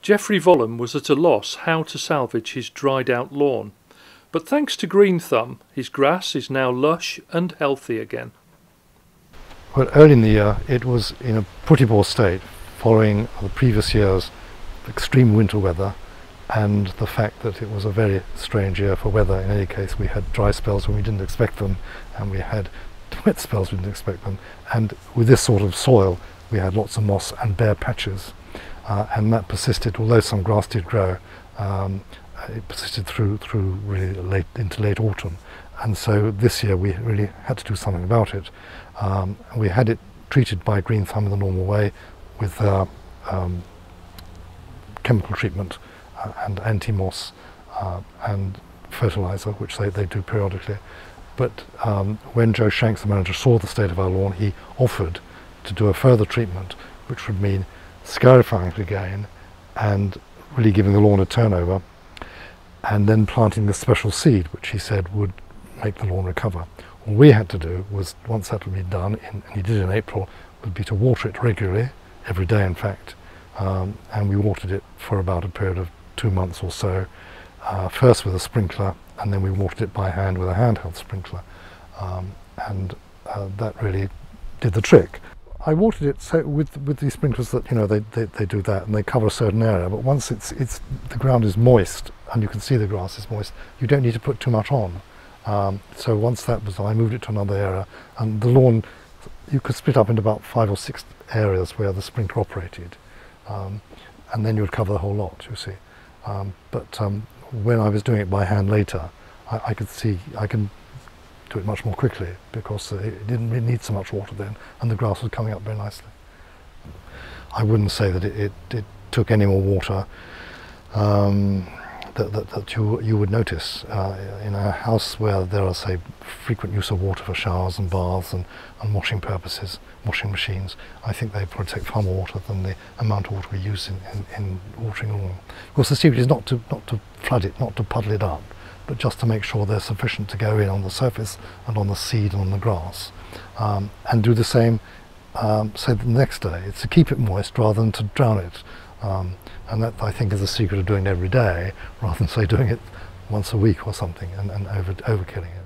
Geoffrey Vollum was at a loss how to salvage his dried out lawn, but thanks to GreenThumb, his grass is now lush and healthy again. Well, early in the year it was in a pretty poor state following the previous year's extreme winter weather and the fact that it was a very strange year for weather. In any case, we had dry spells when we didn't expect them, and we had wet spells we didn't expect them, and with this sort of soil we had lots of moss and bare patches. And that persisted, although some grass did grow, it persisted through really into late autumn. And so this year we really had to do something about it. We had it treated by GreenThumb in the normal way with chemical treatment and anti-moss and fertilizer, which they do periodically. But when Joe Shanks, the manager, saw the state of our lawn, he offered to do a further treatment, which would mean scarifying it again and really giving the lawn a turnover, and then planting this special seed which he said would make the lawn recover. All we had to do was, once that would be done, and he did in April, would be to water it regularly, every day in fact, and we watered it for about a period of 2 months or so, first with a sprinkler, and then we watered it by hand with a handheld sprinkler, and that really did the trick. I watered it so with these sprinklers that, you know, they do that and they cover a certain area, but once the ground is moist and you can see the grass is moist, you don't need to put too much on. So once that was done, I moved it to another area, and the lawn you could split up into about 5 or 6 areas where the sprinkler operated, and then you would cover the whole lot, you see. But when I was doing it by hand later, I could see I can do it much more quickly because it didn't really need so much water then, and the grass was coming up very nicely. I wouldn't say that it took any more water that you would notice in a house where there are, say, frequent use of water for showers and baths and washing purposes, washing machines. I think they probably take far more water than the amount of water we use in watering lawn. Of course, the secret is not to flood it, not to puddle it up, but just to make sure there's sufficient to go in on the surface and on the seed and on the grass, and do the same say the next day. It's to keep it moist rather than to drown it, and that, I think, is the secret of doing it every day rather than, say, doing it once a week or something and overkilling it.